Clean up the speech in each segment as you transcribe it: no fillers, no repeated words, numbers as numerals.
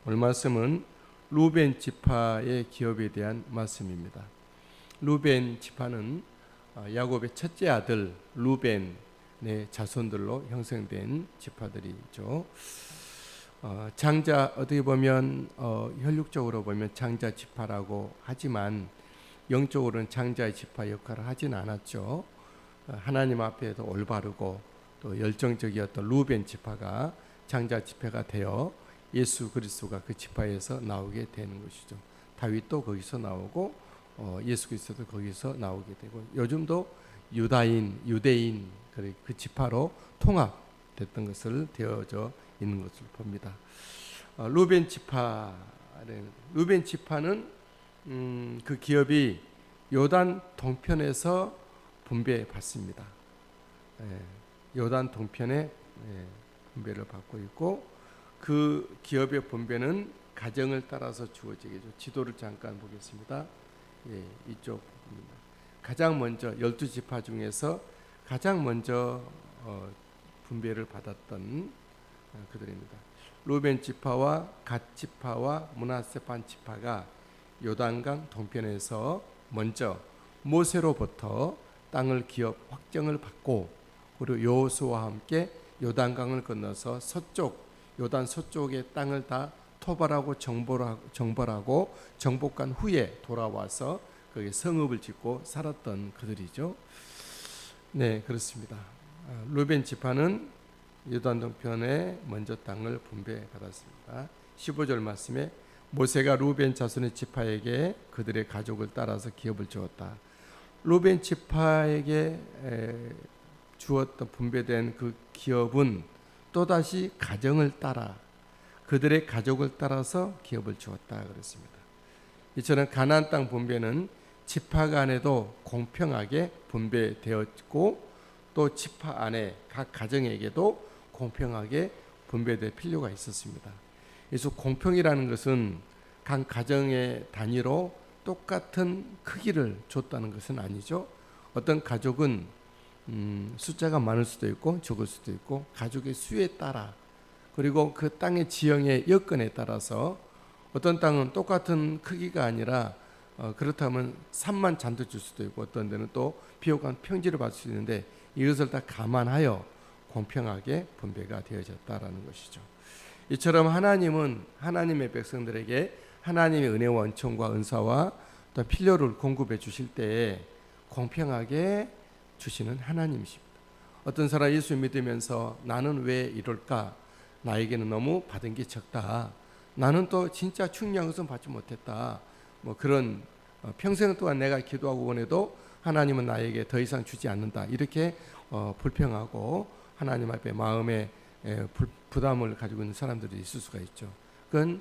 오늘 말씀은 루벤 지파의 기업에 대한 말씀입니다. 루벤 지파는 야곱의 첫째 아들 루벤의 자손들로 형성된 지파들이죠. 장자, 어떻게 보면 혈육적으로 보면 장자 지파라고 하지만 영적으로는 장자의 지파 역할을 하진 않았죠. 하나님 앞에도 올바르고 또 열정적이었던 루벤 지파가 장자 지파가 되어 예수 그리스도가 그 지파에서 나오게 되는 것이죠. 다윗도 거기서 나오고 예수 그리스도도 거기서 나오게 되고, 요즘도 유대인 그 지파로 통합됐던 것을 되어져 있는 것을 봅니다. 루벤 지파는 그 기업이 요단 동편에서 분배받습니다. 요단 동편에 분배를 받고 있고, 그 기업의 분배는 가정을 따라서 주어지겠죠. 지도를 잠깐 보겠습니다. 이쪽 부분입니다. 가장 먼저 12지파 중에서 가장 먼저 분배를 받았던 그들입니다. 루벤 지파와 갓 지파와 므낫세 반 지파가 요단강 동편에서 먼저 모세로부터 땅을 기업 확정을 받고, 그리고 여호수아와 함께 요단강을 건너서 요단 서쪽의 땅을 다 토벌하고 정벌하고 정복한 후에 돌아와서 거기에 성읍을 짓고 살았던 그들이죠. 네, 그렇습니다. 루벤 지파는 요단 동편에 먼저 땅을 분배받았습니다. 15절 말씀에 모세가 루벤 자손의 지파에게 그들의 가족을 따라서 기업을 주었다. 루벤 지파에게 주었던 분배된 그 기업은 또다시 가정을 따라 그들의 가족을 따라서 기업을 주었다 그랬습니다. 이처럼 가나안 땅 분배는 지파 간에도 공평하게 분배되었고, 또 지파 안에 각 가정에게도 공평하게 분배될 필요가 있었습니다. 그래서 공평이라는 것은 각 가정의 단위로 똑같은 크기를 줬다는 것은 아니죠. 어떤 가족은 숫자가 많을 수도 있고 적을 수도 있고, 가족의 수에 따라, 그리고 그 땅의 지형의 여건에 따라서 어떤 땅은 똑같은 크기가 아니라 그렇다면 산만 잔뜩 줄 수도 있고, 어떤 데는 또 비옥한 평지를 받을 수 있는데, 이것을 다 감안하여 공평하게 분배가 되어졌다라는 것이죠. 이처럼 하나님은 하나님의 백성들에게 하나님의 은혜와 은총과 은사와 또 필요를 공급해 주실 때에 공평하게 주시는 하나님이십니다. 어떤 사람 예수 믿으면서 나는 왜 이럴까? 나에게는 너무 받은 게 적다. 나는 또 진짜 충분한 것은 받지 못했다. 그런 평생 동안 내가 기도하고 원해도 하나님은 나에게 더 이상 주지 않는다. 이렇게 불평하고 하나님 앞에 마음에 부담을 가지고 있는 사람들이 있을 수가 있죠. 그건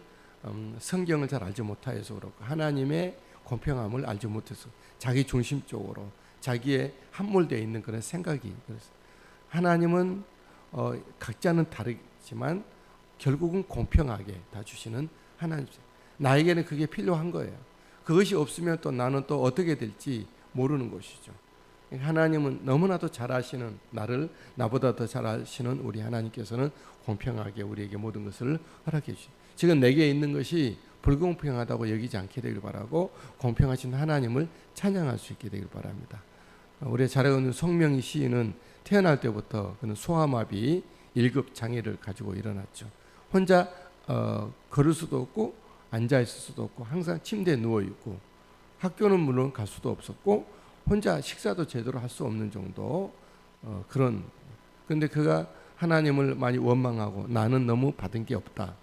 성경을 잘 알지 못해서 그렇고, 하나님의 공평함을 알지 못해서 자기 중심적으로 자기의 함몰되어 있는 그런 생각이. 하나님은 각자는 다르지만 결국은 공평하게 다 주시는 하나님. 나에게는 그게 필요한 거예요. 그것이 없으면 또 나는 또 어떻게 될지 모르는 것이죠. 하나님은 너무나도 잘 아시는, 나보다 더 잘 아시는 우리 하나님께서는 공평하게 우리에게 모든 것을 허락해 주시죠. 지금 내게 있는 것이 불공평하다고 여기지 않게 되길 바라고, 공평하신 하나님을 찬양할 수 있게 되길 바랍니다. 우리 잘 알고 있는 송명희 시인은 태어날 때부터 그는 소아마비 1급 장애를 가지고 일어났죠. 혼자 걸을 수도 없고 앉아 있을 수도 없고 항상 침대에 누워 있고, 학교는 물론 갈 수도 없었고 혼자 식사도 제대로 할 수 없는 정도 그런데 그가 하나님을 많이 원망하고 나는 너무 받은 게 없다.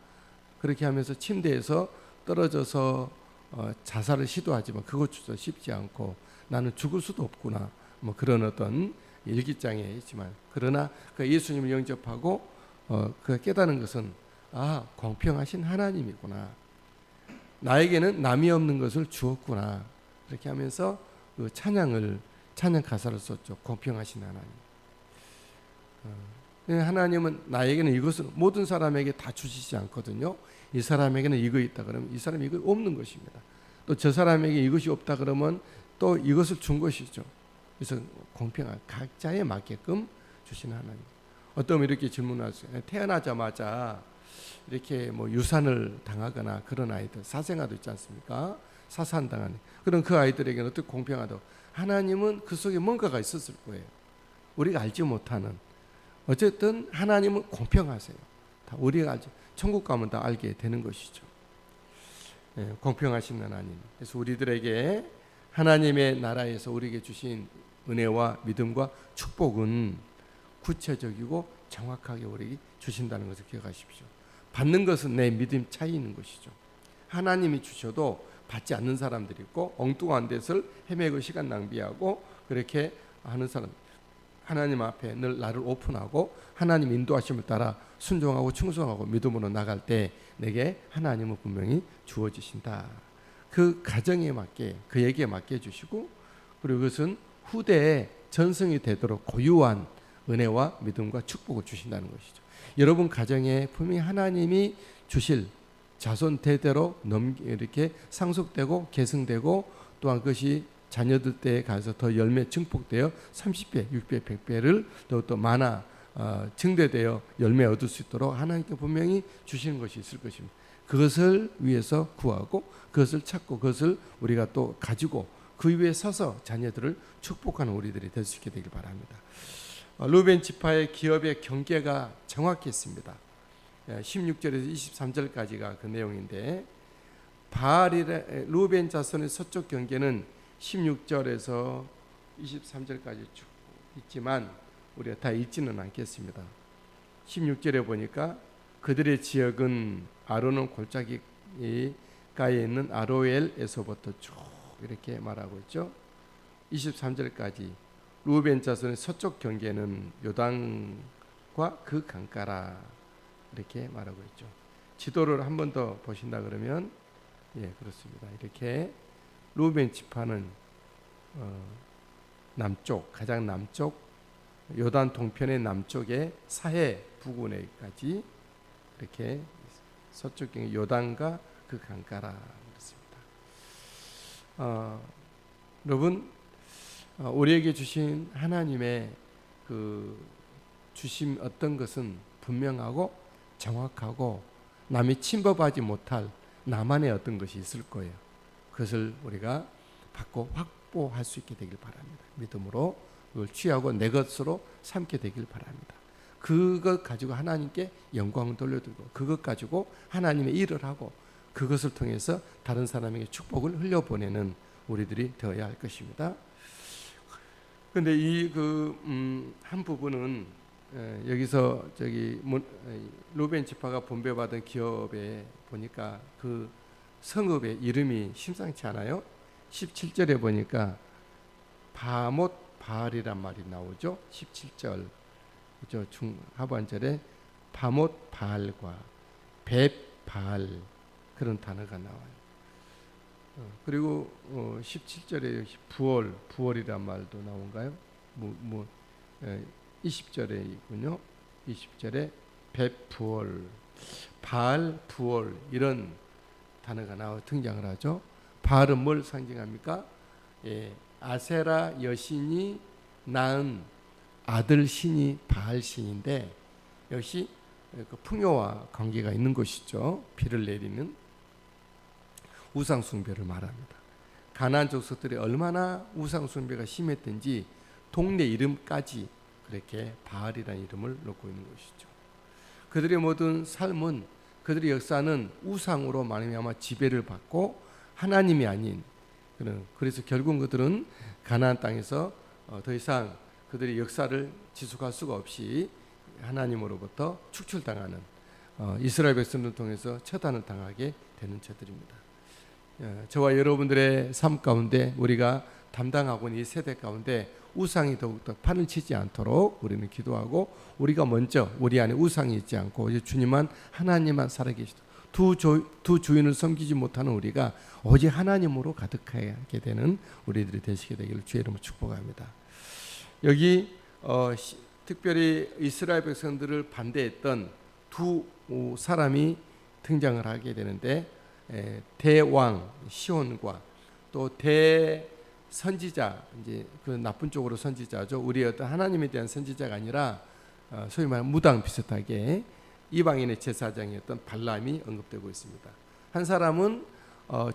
그렇게 하면서 침대에서 떨어져서 자살을 시도하지만 그것조차 쉽지 않고, 나는 죽을 수도 없구나. 그런 어떤 일기장에 있지만, 그러나 그 예수님을 영접하고 그가 깨닫는 것은 공평하신 하나님이구나. 나에게는 남이 없는 것을 주었구나. 이렇게 하면서 그 찬양 가사를 썼죠. 공평하신 하나님. 하나님은 나에게는 이것을 모든 사람에게 다 주시지 않거든요. 이 사람에게는 이거 있다 그러면 이 사람이 이거 없는 것입니다. 또 저 사람에게 이것이 없다 그러면 또 이것을 준 것이죠. 그래서 공평한 각자에 맞게끔 주시는 하나님. 어떤 이렇게 질문하세요. 태어나자마자 이렇게 뭐 유산을 당하거나 그런 아이들, 사생아도 있지 않습니까? 사산당하는 그런 그 아이들에게는 어떻게 공평하다고? 하나님은 그 속에 뭔가가 있었을 거예요. 우리가 알지 못하는. 어쨌든 하나님은 공평하세요. 다 우리가 알지. 천국 가면 다 알게 되는 것이죠. 공평하신 하나님. 그래서 우리들에게 하나님의 나라에서 우리에게 주신 은혜와 믿음과 축복은 구체적이고 정확하게 우리에게 주신다는 것을 기억하십시오. 받는 것은 내 믿음 차이 있는 것이죠. 하나님이 주셔도 받지 않는 사람들이 있고 엉뚱한 데서 헤매고 시간 낭비하고 그렇게 하는 사람. 하나님 앞에 늘 나를 오픈하고 하나님 인도하심을 따라 순종하고 충성하고 믿음으로 나갈 때 내게 하나님은 분명히 주어지신다. 그 가정에 맞게 그에게 맡겨 주시고 그리고 그것은 후대에 전승이 되도록 고유한 은혜와 믿음과 축복을 주신다는 것이죠. 여러분 가정에 분명히 하나님이 주실 자손 대대로 이렇게 상속되고 계승되고 또한 그것이 자녀들 때에 가서 더 열매 증폭되어 30배, 6배, 100배를 또 많아 증대되어 열매 얻을 수 있도록 하나님께 분명히 주시는 것이 있을 것입니다. 그것을 위해서 구하고 그것을 찾고 그것을 우리가 또 가지고 그 위에 서서 자녀들을 축복하는 우리들이 될 수 있게 되길 바랍니다. 루벤 지파의 기업의 경계가 정확했습니다. 16절에서 23절까지가 그 내용인데 루벤 자손의 서쪽 경계는 16절에서 23절까지 쭉 있지만 우리가 다 읽지는 않겠습니다. 16절에 보니까 그들의 지역은 아르논 골짜기가에 있는 아로엘에서부터 쭉 이렇게 말하고 있죠. 23절까지 루벤 자손의 서쪽 경계는 요단과 그 강가라 이렇게 말하고 있죠. 지도를 한 번 더 보신다 그러면 그렇습니다. 이렇게 루벤 지파는 남쪽 가장 남쪽 요단 동편의 남쪽에 사해 부근에까지 이렇게 서쪽 경계 요단과 그 강가라 그렇습니다. 여러분 우리에게 주신 하나님의 그 주심 어떤 것은 분명하고 정확하고 남이 침범하지 못할 나만의 어떤 것이 있을 거예요. 그것을 우리가 받고 확보할 수 있게 되길 바랍니다. 믿음으로 그걸 취하고 내 것으로 삼게 되길 바랍니다. 그것 가지고 하나님께 영광을 돌려드리고 그것 가지고 하나님의 일을 하고 그것을 통해서 다른 사람에게 축복을 흘려보내는 우리들이 되어야 할 것입니다. 그런데 이 한 부분은 여기서 루벤 지파가 분배받은 기업에 보니까 그 성읍의 이름이 심상치 않아요. 17절에 보니까 바못 바알이란 말이 나오죠. 17절 하반절에 바못 바알과 벳 바알 그런 단어가 나와요. 그리고 17절에 부월이란 말도 나온가요? 20절에 있군요. 20절에 벳 부월, 바알 부월 이런 단어가 나와 등장을 하죠. 바알은 뭘 상징합니까? 아세라 여신이 낳은 아들 신이 바알 신인데 역시 그 풍요와 관계가 있는 것이죠. 비를 내리는 우상 숭배를 말합니다. 가나안 족속들이 얼마나 우상 숭배가 심했든지 동네 이름까지 그렇게 바알이라는 이름을 놓고 있는 것이죠. 그들의 모든 삶은 그들의 역사는 우상으로 말미암아 지배를 받고 하나님이 아닌 그래서 결국 그들은 가나안 땅에서 더 이상 그들의 역사를 지속할 수가 없이 하나님으로부터 축출당하는 이스라엘 백성을 통해서 처단을 당하게 되는 자들입니다. 저와 여러분들의 삶 가운데 우리가 담당하고 있는 이 세대 가운데 우상이 더욱더 판을 치지 않도록 우리는 기도하고 우리가 먼저 우리 안에 우상이 있지 않고 주님만 하나님만 살아계시도록 두 주인을 섬기지 못하는 우리가 오직 하나님으로 가득하게 되는 우리들이 되시게 되기를 주의 이름으로 축복합니다. 여기 특별히 이스라엘 백성들을 반대했던 두 사람이 등장을 하게 되는데 대왕 시온과 또 대선지자 이제 그 나쁜 쪽으로 선지자죠. 우리의 어떤 하나님에 대한 선지자가 아니라 소위 말하는 무당 비슷하게 이방인의 제사장이었던 발람이 언급되고 있습니다. 한 사람은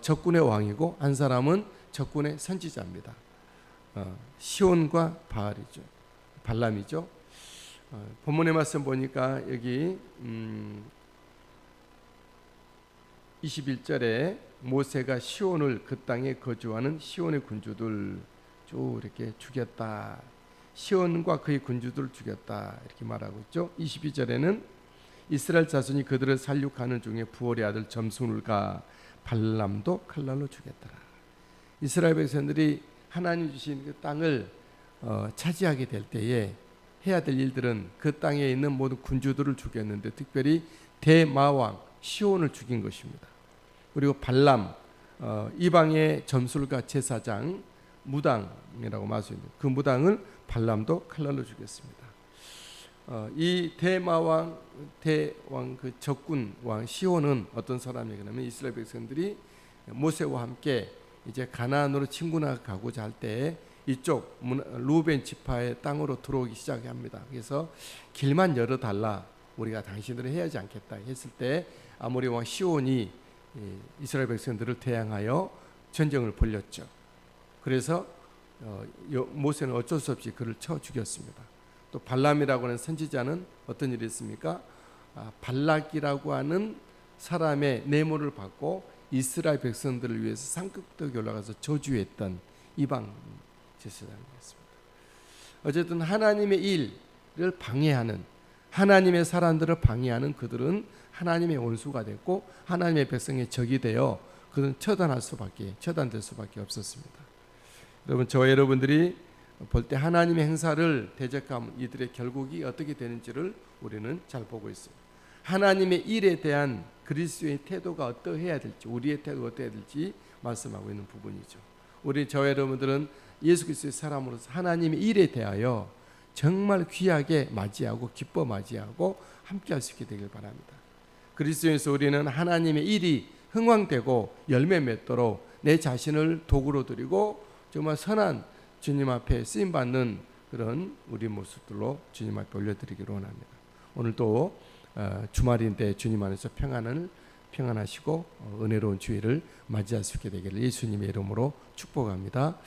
적군의 왕이고 한 사람은 적군의 선지자입니다. 시온과 바알이죠. 발람이죠. 본문의 말씀 보니까 여기 21절에 모세가 시온을 그 땅에 거주하는 시온의 군주들 쭉 이렇게 죽였다. 시온과 그의 군주들을 죽였다. 이렇게 말하고 있죠. 22절에는 이스라엘 자손이 그들을 살육하는 중에 부올의 아들 점순울과 발람도 칼날로 죽였더라. 이스라엘 백성들이 하나님 주신 그 땅을 차지하게 될 때에 해야 될 일들은 그 땅에 있는 모든 군주들을 죽였는데 특별히 대마왕 시온을 죽인 것입니다. 그리고 발람 이방의 점술가 제사장 무당이라고 말씀드립니다. 그 무당을 발람도 칼날로 죽였습니다. 이 대마왕 대왕 그 적군 왕 시온은 어떤 사람이냐면 이스라엘 백성들이 모세와 함께 이제 가나안으로 침군하 가고자 할 때 이쪽 루벤 지파의 땅으로 들어오기 시작합니다. 그래서 길만 열어달라, 우리가 당신들을 해하지 않겠다 했을 때 아모리 왕 시온이 이스라엘 백성들을 대항하여 전쟁을 벌였죠. 그래서 모세는 어쩔 수 없이 그를 쳐 죽였습니다. 또 발람이라고 하는 선지자는 어떤 일이 있습니까? 발락이라고 하는 사람의 뇌물을 받고 이스라엘 백성들을 위해서 산꼭대기에 올라가서 저주했던 이방 제사장이었습니다. 어쨌든 하나님의 일을 방해하는, 하나님의 사람들을 방해하는 그들은 하나님의 원수가 됐고 하나님의 백성의 적이 되어 그들은 처단될 수밖에 없었습니다. 여러분, 저와 여러분들이 볼 때 하나님의 행사를 대적하면 이들의 결국이 어떻게 되는지를 우리는 잘 보고 있습니다. 하나님의 일에 대한 그리스도의 태도가 어떠해야 될지, 우리의 태도가 어떠해야 될지 말씀하고 있는 부분이죠. 저와 여러분들은 예수 그리스도의 사람으로서 하나님의 일에 대하여 정말 귀하게 맞이하고 기뻐 맞이하고 함께할 수 있게 되길 바랍니다. 그리스도에서 우리는 하나님의 일이 흥왕되고 열매 맺도록 내 자신을 도구로 드리고 정말 선한 주님 앞에 쓰임받는 그런 우리 모습들로 주님 앞에 올려드리기를 원합니다. 오늘도 주말인데 주님 안에서 평안하시고 은혜로운 주일을 맞이할 수 있게 되기를 예수님의 이름으로 축복합니다.